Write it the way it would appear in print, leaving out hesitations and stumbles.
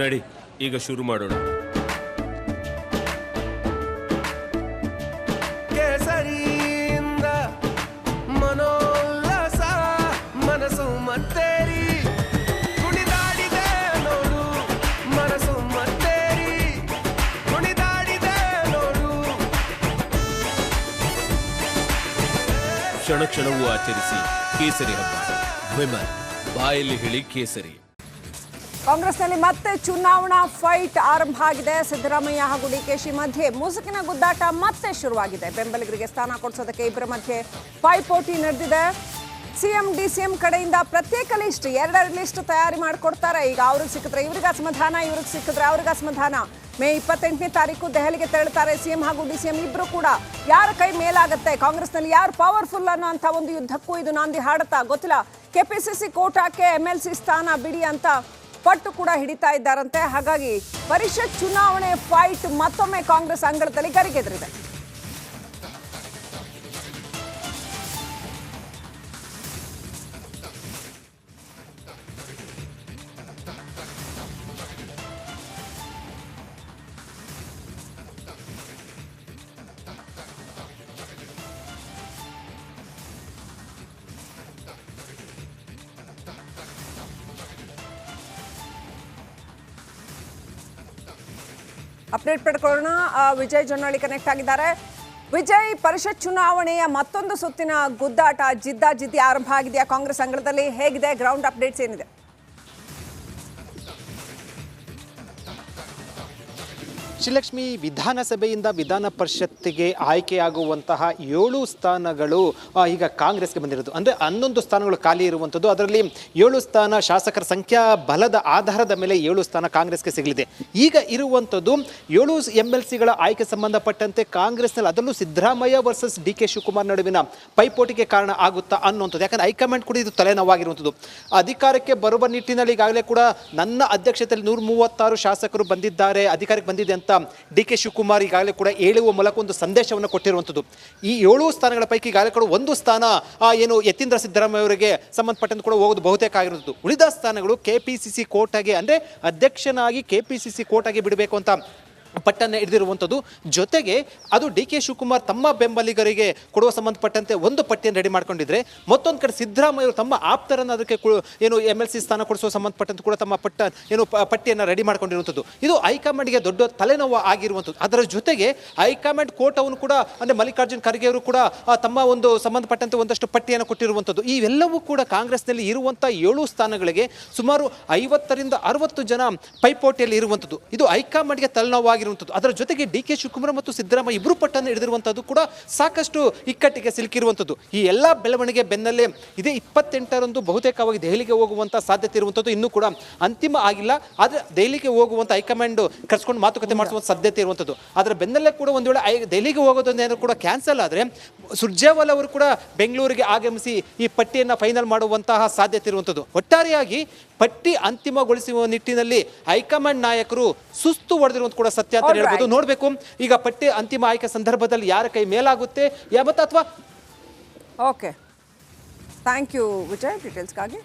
ನಡಿ ಈಗ ಶುರು ಮಾಡೋಣ. ಕೇಸರಿಯಿಂದ ಮನೋಲ್ಲಾಸ ಮನಸ್ಸು ಮತ್ತೇರಿ ಕುಣಿದಾಡಿದೆ ನೋಡು, ಮನಸ್ಸು ಮತ್ತೇರಿ ಕುಣಿದಾಡಿದೆ ನೋಡು. ಕ್ಷಣ ಕ್ಷಣವೂ ಆಚರಿಸಿ ಕೇಸರಿ ಹಬ್ಬ. ವಿಮಲ್ ಬಾಯಲ್ಲಿ ಹೇಳಿ ಕೇಸರಿ. ಕಾಂಗ್ರೆಸ್ನಲ್ಲಿ ಮತ್ತೆ ಚುನಾವಣಾ ಫೈಟ್ ಆರಂಭ ಆಗಿದೆ. ಸಿದ್ದರಾಮಯ್ಯ ಹಾಗೂ ಡಿಕೆಶಿ ಮಧ್ಯೆ ಮುಸುಕಿನ ಗುದ್ದಾಟ ಮತ್ತೆ ಶುರುವಾಗಿದೆ. ಬೆಂಬಲಿಗರಿಗೆ ಸ್ಥಾನ ಕೊಡಿಸೋದಕ್ಕೆ ಇಬ್ಬರ ಮಧ್ಯೆ ಪೈಪೋಟಿ ನಡೆದಿದೆ. ಸಿಎಂ ಡಿಸಿಎಂ ಕಡೆಯಿಂದ ಪ್ರತ್ಯೇಕ ಲಿಸ್ಟ್, ಎರಡರ ಲಿಸ್ಟ್ ತಯಾರಿ ಮಾಡಿಕೊಡ್ತಾರೆ. ಈಗ ಅವ್ರಿಗೆ ಸಿಕ್ಕಿದ್ರೆ ಇವ್ರಿಗೆ ಅಸಮಾಧಾನ, ಇವ್ರಿಗೆ ಸಿಕ್ಕಿದ್ರೆ ಅವ್ರಿಗೆ ಅಸಮಾಧಾನ. ಮೇ 28ನೇ ತಾರೀಕು ದೆಹಲಿಗೆ ತೆರಳುತ್ತಾರೆ ಸಿಎಂ ಹಾಗೂ ಡಿಸಿಎಂ ಇಬ್ರು ಕೂಡ. ಯಾರ ಕೈ ಮೇಲಾಗುತ್ತೆ, ಕಾಂಗ್ರೆಸ್ನಲ್ಲಿ ಯಾರು ಪವರ್ಫುಲ್ ಅನ್ನೋ ಅಂತ ಒಂದು ಯುದ್ಧಕ್ಕೂ ಇದು ನಾಂದಿ ಹಾಡುತ್ತಾ ಗೊತ್ತಿಲ್ಲ. ಕೆಪಿಸಿಸಿ ಕೋಟಾಕ್ಕೆ MLC ಸ್ಥಾನ ಬಿಡಿ ಅಂತ ಪಟ್ಟು ಕೂಡ ಹಿಡಿತಾ ಇದ್ದಾರಂತೆ. ಹಾಗಾಗಿ ಪರಿಷತ್ ಚುನಾವಣೆ ಫೈಟ್ ಮತ್ತೊಮ್ಮೆ ಕಾಂಗ್ರೆಸ್ ಅಂಗಳದಲ್ಲಿ ಗರಿಗೆದರಿದೆ. ಅಪ್ಡೇಟ್ ಪಡ್ಕೊಳ್ಳೋಣ. ವಿಜಯ್ ಜೊನ್ನಳ್ಳಿ ಕನೆಕ್ಟ್ ಆಗಿದ್ದಾರೆ. ವಿಜಯ್, ಪರಿಷತ್ ಚುನಾವಣೆಯ ಮತ್ತೊಂದು ಸುತ್ತಿನ ಗುದ್ದಾಟ ಜಿದ್ದಾಜಿದ್ದಿ ಆರಂಭ ಆಗಿದೆಯಾ ಕಾಂಗ್ರೆಸ್ ಅಂಗಳದಲ್ಲಿ? ಹೇಗಿದೆ ಗ್ರೌಂಡ್ ಅಪ್ಡೇಟ್ಸ್ ಏನಿದೆ? ಶ್ರೀಲಕ್ಷ್ಮಿ, ವಿಧಾನಸಭೆಯಿಂದ ವಿಧಾನ ಪರಿಷತ್ತಿಗೆ ಆಯ್ಕೆಯಾಗುವಂತಹ 7 ಸ್ಥಾನಗಳು ಈಗ ಕಾಂಗ್ರೆಸ್ಗೆ ಬಂದಿರೋದು. ಅಂದರೆ 11 ಸ್ಥಾನಗಳು ಖಾಲಿ ಇರುವಂಥದ್ದು. ಅದರಲ್ಲಿ 7 ಸ್ಥಾನ ಶಾಸಕರ ಸಂಖ್ಯಾ ಬಲದ ಆಧಾರದ ಮೇಲೆ 7 ಸ್ಥಾನ ಕಾಂಗ್ರೆಸ್ಗೆ ಸಿಗಲಿದೆ. ಈಗ ಇರುವಂಥದ್ದು 7 MLCಗಳ ಆಯ್ಕೆ ಸಂಬಂಧಪಟ್ಟಂತೆ ಕಾಂಗ್ರೆಸ್ನಲ್ಲಿ, ಅದರಲ್ಲೂ ಸಿದ್ದರಾಮಯ್ಯ ವರ್ಸಸ್ DK ಶಿವಕುಮಾರ್ ನಡುವಿನ ಪೈಪೋಟಿಗೆ ಕಾರಣ ಆಗುತ್ತಾ ಅನ್ನುವಂಥದ್ದು. ಯಾಕಂದರೆ ಹೈಕಮಾಂಡ್ ಕೂಡ ಇದು ತಲೆನೋವಾಗಿರುವಂಥದ್ದು. ಅಧಿಕಾರಕ್ಕೆ ಬರುವ ನಿಟ್ಟಿನಲ್ಲಿ ಈಗಾಗಲೇ ಕೂಡ ನನ್ನ ಅಧ್ಯಕ್ಷತೆಯಲ್ಲಿ 136 ಶಾಸಕರು ಬಂದಿದ್ದಾರೆ, ಅಧಿಕಾರಕ್ಕೆ ಬಂದಿದೆ ಅಂತ DK ಶಿವಕುಮಾರ್ ಈಗಾಗಲೇ ಕೂಡ ಹೇಳುವ ಮೂಲಕ ಒಂದು ಸಂದೇಶವನ್ನು ಕೊಟ್ಟಿರುವಂಥದ್ದು. ಈ 7 ಸ್ಥಾನಗಳ ಪೈಕಿ ಈಗಾಗಲೇ ಕೂಡ 1 ಸ್ಥಾನ ಏನು ಯತೀಂದ್ರ ಸಿದ್ದರಾಮಯ್ಯ ಅವರಿಗೆ ಸಂಬಂಧಪಟ್ಟಂತೆ ಕೂಡ ಹೋಗೋದು ಬಹುತೇಕ ಆಗಿರುತ್ತದೆ. ಉಳಿದ ಸ್ಥಾನಗಳು KPCC ಕೋಟಾಗೆ, ಅಂದರೆ ಅಧ್ಯಕ್ಷನಾಗಿ KPCC ಕೋಟಾಗೆ ಬಿಡಬೇಕು ಅಂತ ಪಟ್ಟನ್ನು ಹಿಡಿದಿರುವಂಥದ್ದು. ಜೊತೆಗೆ ಅದು DK ಶಿವಕುಮಾರ್ ತಮ್ಮ ಬೆಂಬಲಿಗರಿಗೆ ಕೊಡುವ ಸಂಬಂಧಪಟ್ಟಂತೆ ಒಂದು ಪಟ್ಟಿಯನ್ನು ರೆಡಿ ಮಾಡ್ಕೊಂಡಿದ್ರೆ, ಮತ್ತೊಂದು ಕಡೆ ಸಿದ್ದರಾಮಯ್ಯ ತಮ್ಮ ಆಪ್ತರನ್ನು ಅದಕ್ಕೆ ಏನು MLC ಸ್ಥಾನ ಕೊಡಿಸುವ ಸಂಬಂಧಪಟ್ಟಂತೆ ಕೂಡ ತಮ್ಮ ಪಟ್ಟಿಯನ್ನು ರೆಡಿ ಮಾಡ್ಕೊಂಡಿರುವಂಥದ್ದು. ಇದು ಹೈಕಮಾಂಡ್ಗೆ ದೊಡ್ಡ ತಲೆನೋವು ಆಗಿರುವಂಥದ್ದು. ಅದರ ಜೊತೆಗೆ ಹೈಕಮಾಂಡ್ ಕೋಟವನ್ನು ಕೂಡ, ಅಂದರೆ ಮಲ್ಲಿಕಾರ್ಜುನ್ ಖರ್ಗೆ ಅವರು ಕೂಡ ತಮ್ಮ ಒಂದು ಸಂಬಂಧಪಟ್ಟಂತೆ ಒಂದಷ್ಟು ಪಟ್ಟಿಯನ್ನು ಕೊಟ್ಟಿರುವಂಥದ್ದು. ಇವೆಲ್ಲವೂ ಕೂಡ ಕಾಂಗ್ರೆಸ್ನಲ್ಲಿ ಇರುವಂಥ 7 ಸ್ಥಾನಗಳಿಗೆ ಸುಮಾರು 50ರಿಂದ 60 ಜನ ಪೈಪೋಟಿಯಲ್ಲಿ ಇರುವಂಥದ್ದು. ಇದು ಹೈಕಮಾಂಡ್ಗೆ ತಲೆನೋವಾಗಿ. ಅದರ ಜೊತೆಗೆ DK ಶಿವಕುಮಾರ್ ಮತ್ತು ಸಿದ್ದರಾಮಯ್ಯ ಇಬ್ಬರು ಪಟ್ಟನ್ನು ಹಿಡಿದಿರುವಂಥದ್ದು ಕೂಡ ಸಾಕಷ್ಟು ಇಕ್ಕಟ್ಟಿಗೆ ಸಿಲುಕಿರುವಂಥದ್ದು. ಈ ಎಲ್ಲ ಬೆಳವಣಿಗೆ ಬೆನ್ನಲ್ಲೇ ಇದೇ 28ರಂದು ಬಹುತೇಕವಾಗಿ ದೆಹಲಿಗೆ ಹೋಗುವಂಥ ಸಾಧ್ಯತೆ ಇರುವಂಥದ್ದು. ಇನ್ನೂ ಕೂಡ ಅಂತಿಮ ಆಗಿಲ್ಲ. ಆದರೆ ದೆಹಲಿಗೆ ಹೋಗುವಂಥ ಹೈಕಮಾಂಡ್ ಕರೆಸ್ಕೊಂಡು ಮಾತುಕತೆ ಮಾಡಿಸುವ ಸಾಧ್ಯತೆ ಇರುವಂಥದ್ದು. ಅದರ ಬೆನ್ನಲ್ಲೇ ಕೂಡ ಒಂದು ವೇಳೆ ದೆಹಲಿಗೆ ಹೋಗೋದನ್ನೇನಾದ್ರು ಕೂಡ ಕ್ಯಾನ್ಸಲ್ ಆದರೆ ಸುರ್ಜೇವಾಲಾ ಅವರು ಕೂಡ ಬೆಂಗಳೂರಿಗೆ ಆಗಮಿಸಿ ಈ ಪಟ್ಟಿಯನ್ನು ಫೈನಲ್ ಮಾಡುವಂತಹ ಸಾಧ್ಯತೆ ಇರುವಂಥದ್ದು. ಒಟ್ಟಾರೆಯಾಗಿ ಪಟ್ಟಿ ಅಂತಿಮಗೊಳಿಸುವ ನಿಟ್ಟಿನಲ್ಲಿ ಹೈಕಮಾಂಡ್ ನಾಯಕರು ಸುಸ್ತು ಹೊಡೆದಿರುವಂತ ಕೂಡ ಸತ್ಯ ಅಂತ ಹೇಳ್ಬೋದು. ನೋಡಬೇಕು ಈಗ ಪಟ್ಟಿ ಅಂತಿಮ ಆಯ್ಕೆ ಸಂದರ್ಭದಲ್ಲಿ ಯಾರ ಕೈ ಮೇಲಾಗುತ್ತೆ ಅಥವಾ. Okay, thank you Vijay ಡೀಟೇಲ್ಸ್ಗಾಗಿ.